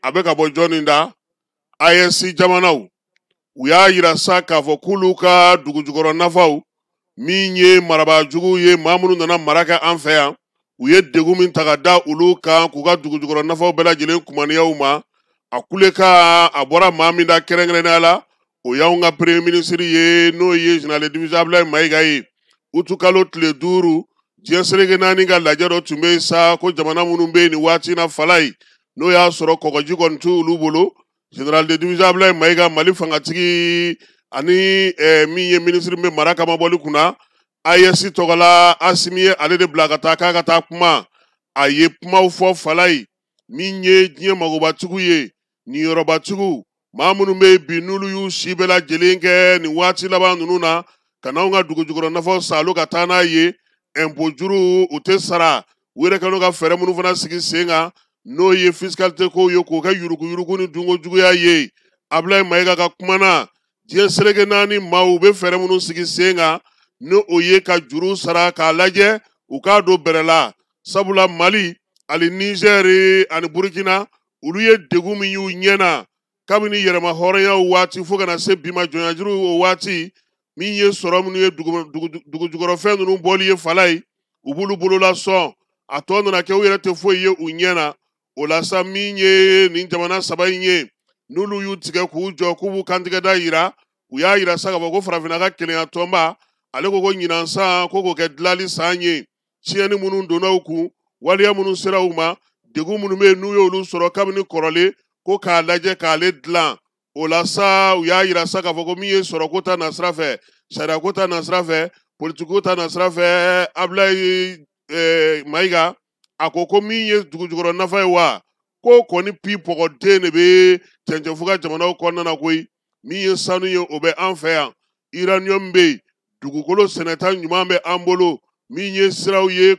abeka bojoninda ISC jamanaw u y'a yira sa k'a fɔ k'olu ka dugujukɔrɔ nafaw min ye marabajugu ye maa minnu nana mara kɛ an fɛ yan u ye degun min ta ka da olu kan k'u ka dugujukɔrɔ nafaw bɛɛ lajɛlen kumaniyaw ma a kule ka a bɔra maa min da kɛrɛnkɛrɛnnenya la o y'anw ka premier ministre ye n'o ye général Division Abdoulaye Mayiga ye utu kalo tile 5 diɲɛ seleke 4 ka lajɛ dɔ tun bɛ sa ko jamana minnu bɛ nin waati na falayi n'o y'a sɔrɔ kɔgɔji kɔni t'u olu bolo général de division Abdoulaye Mayiga Mali fangatigi ani min ye ministre bɛ mara kama bɔli kunna ISC tɔgɔla Asimi ye ale de bila ka taa k'a ka taa kuma a ye kumaw fɔ falayi min ye diɲɛ magobatigiw ye niyɔrɔbatigiw maa minnu bɛ bi n'olu y'u si bɛɛ lajɛlen kɛ nin waati laban ninnu na ka n'anw ka dugujukɔrɔ nafaw salo ka taa n'a ye impôt juru u tɛ sara u yɛrɛ kɛlen ka fɛɛrɛ minnu fana sigi sen kan n'o ye fiscalité kow ye k'o kɛ yuruguyurugu ni dunkojuguya ye Abdoulaye Mayiga ka kuma na diɲɛ seleke 4 maaw u bɛ fɛɛrɛ minnu sigi sen kan ni o ye ka juru sara k'a lajɛ u k'a don bɛrɛ la sabula Mali ani Niger ani Burkina olu ye degun min y'u ɲɛna kabini yɛrɛma hɔrɔnyaw waati fo kana se bi ma jɔnyajuru o waati min ye sɔrɔ minnu ye dugujukɔrɔfɛn ninnu bɔli ye falayi u b'olu bolola sɔn a tɔ nana kɛ u yɛrɛ tɛ foyi ye u ɲɛna o la sa min ye nin jamana 3 in ye n'olu y'u tigɛ k'u jɔ k'u b'u kantigɛda yira u y'a yira sa ka fɔ ko farafinna ka kelenya tɔnba ale ko ɲinan san ko k'o kɛ dilali san ye tiɲɛni minnu donna u kun waliya minnu sera u ma degun minnu bɛ yen n'u y'olu sɔrɔ kabini kɔrɔlen ko k'a lajɛ k'ale dilan o la sa u y'a yira sa k'a fɔ ko min ye sɔrɔko ta nasira fɛ sariyako ta nasira fɛ politiko ta nasira fɛ Abdoulaye Mayiga a ko min ye dugujukɔrɔ nafa ye wa ko kɔni pi pɔgɔden de bɛ cɛncɛnfuga jamanaw kɔnɔna na koyi min ye sanu ye o bɛ an fɛ yan uranium bɛ yen dugukolo sɛnɛta ɲuman bɛ an bolo min ye siraw ye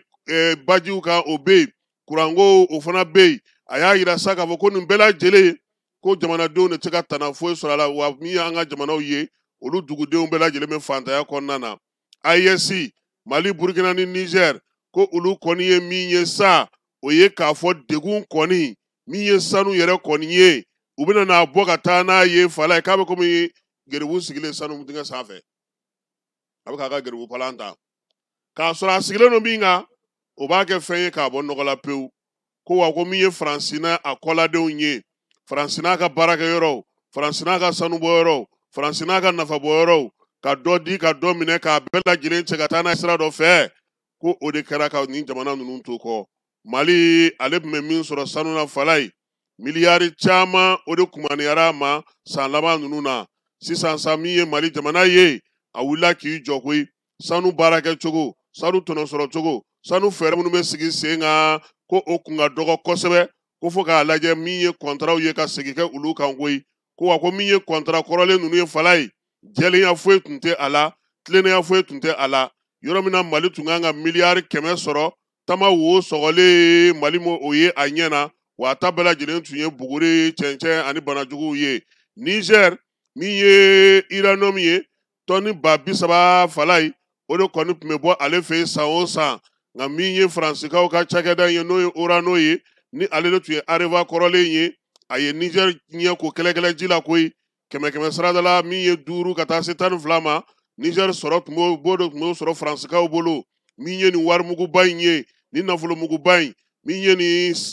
bajiw kan o bɛ yen kuranko o fana bɛ yen a y'a yira sa k'a fɔ ko nin bɛɛ lajɛlen ko jamanadenw de tɛ ka tana foyi sɔrɔ a la wa min y'an ka jamanaw ye olu dugudenw bɛɛ lajɛlen bɛ fantanya kɔnɔna na ISC Mali Burkina ni Niger ko olu kɔni ye min ye sa o ye k'a fɔ degun kɔni min ye sanu yɛrɛ kɔni ye u bɛna n'a bɔ ka taa n'a ye falayi k'a bɛ komi geribu sigilen sanu dingɛ sanfɛ a bɛ k'a ka geribu palan ta k'a sɔrɔ a sigilen don min kan o b'a kɛ fɛn ye k'a bɔ nɔgɔ la pewu ko wa ko min ye Faransina a kɔladenw ye Faransina ka baarakɛyɔrɔw Faransina ka sanubɔyɔrɔw Faransina ka nafabɔyɔrɔw ka dɔ di ka dɔ minɛ k'a bɛɛ lajɛlen cɛ ka taa n'a sira dɔ fɛ ko o de kɛra ka nin jamana ninnu to kɔ Mali ale tun bɛ min sɔrɔ sanu na falayi miliyari caman o de kumaniyara ma san laban ninnu na sisan sa min ye Mali jamana ye a wulila k'i jɔ koyi sanu baarakɛcogo sanu tɔnɔsɔrɔcogo sanu fɛɛrɛ minnu bɛ sigi sen kan ko o kun ka dɔgɔ kosɛbɛ ko fo k'a lajɛ min ye kɔntaraw ye ka segin kɛ olu kan koyi ko wa ko min ye kɔntara kɔrɔlen ninnu ye falayi jɛlenya foyi tun tɛ a la tilennenya foyi tun tɛ a la yɔrɔ min na Mali tun kan ka miliyari 100 sɔrɔ tama wo sɔgɔlen Mali mo o ye a ɲɛna wa a ta bɛɛ lajɛlen tun ye buguri cɛncɛn ani banajuguw ye Niger min ye uranium ye tɔni 30 falayi o de kɔni tun bɛ bɔ ale fɛ yen san o san nka min ye Faransikaw ka cakɛda ye n'o ye Orano ye ni ale de tun ye Areva kɔrɔlen ye a ye Niger ɲɛ ko kɛlɛkɛlɛji la koyi 100 sarada la min ye 5 ka taa se 12 ma Niger sɔrɔ tun b'o sɔrɔ Faransikaw bolo min ye nin warimuguba in ye ni nafolomuguba in min ye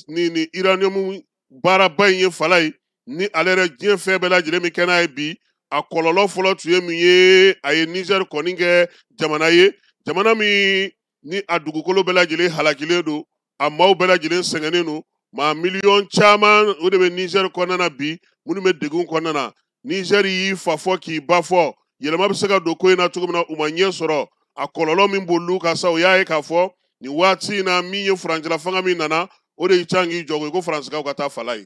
nin uranium baaraba in ye falayi ni ale yɛrɛ diɲɛ fɛn bɛɛ lajɛlen min kɛ n'a ye bi a kɔlɔlɔ fɔlɔ tun ye min ye a ye Niger kɔni kɛ jamana ye jamana min ni a dugukolo bɛɛ lajɛlen halakilen don a maaw bɛɛ lajɛlen sɛgɛnnen don maa miliyɔn caman o de bɛ Niger kɔnɔna na bi minnu bɛ degun kɔnɔna na Niger y'i fa fɔ k'i ba fɔ yɛlɛma bɛ se ka don ko in na cogo min na u ma ɲɛ sɔrɔ a kɔlɔlɔ min b'olu kan sa o y'a ye k'a fɔ nin waati in na min ye furancɛla fanga min nana o de y'i can k'i jɔ ko Faransikaw ka taa falayi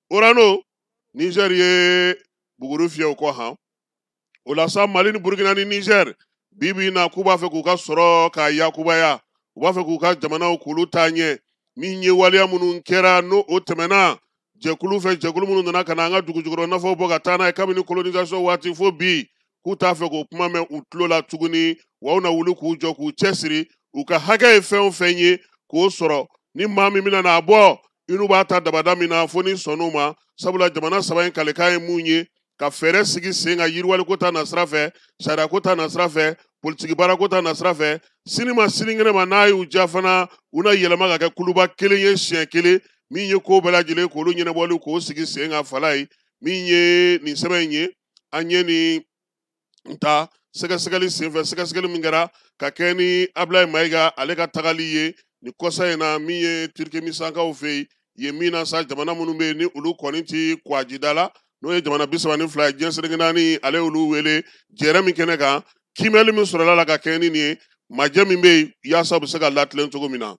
Orano Niger ye buguri fiyɛ o kɔ han o la sa Mali ni Burkina ni Niger bibi na k'u b'a fɛ k'u ka sɔrɔ k'a yakubaya u b'a fɛ k'u ka jamanaw k'olu taa ɲɛ min ye waliya minnu kɛra n'o o tɛmɛna jɛkulu fɛ jɛkulu minnu nana ka na an ka dugujukɔrɔ nafaw bɔ ka taa n'a ye kabini colonisation waati fo bi k'u t'a fɛ k'o kuma mɛn u tulo la tuguni wa u na wuli k'u jɔ k'u cɛsiri u ka hakɛ ye fɛn o fɛn ye k'o sɔrɔ ni maa min bɛna n'a bɔ inu b'a ta dabada min na fo ni sɔnn'u ma sabula jamana saba in kalikan ye mun ye ka fɛɛrɛ sigi sen ka yiriwaliko ta nasira fɛ sariyako ta nasira fɛ politiki baarako ta nasira fɛ sini ma sinikɛnɛ ma n'a y'u diya fana u na yɛlɛma ka kɛ kuluba kelen ye siɲɛ kelen min ye ko bɛɛ lajɛlen k'olu ɲɛnabɔli k'o sigi sen ka fala ye min ye nin sɛbɛn in ye an ye nin ta sɛgɛsɛgɛli senfɛ sɛgɛsɛgɛli min kɛra ka kɛ ni Abilaye Mayiga ale ka tagali ye nin kɔsa in na min ye Turkimisankaw fɛ yen min na sa jamana minnu bɛ yen ni olu kɔni ti kwajida la n'o ye jamana 32 ye diɲɛ seleke naani ale y'olu wele jɛrɛ min kɛnɛ kan kiimɛli min sɔrɔla la ka kɛ ni nin ye majɛ min bɛ yen yaasa u bɛ se ka latilen cogo min na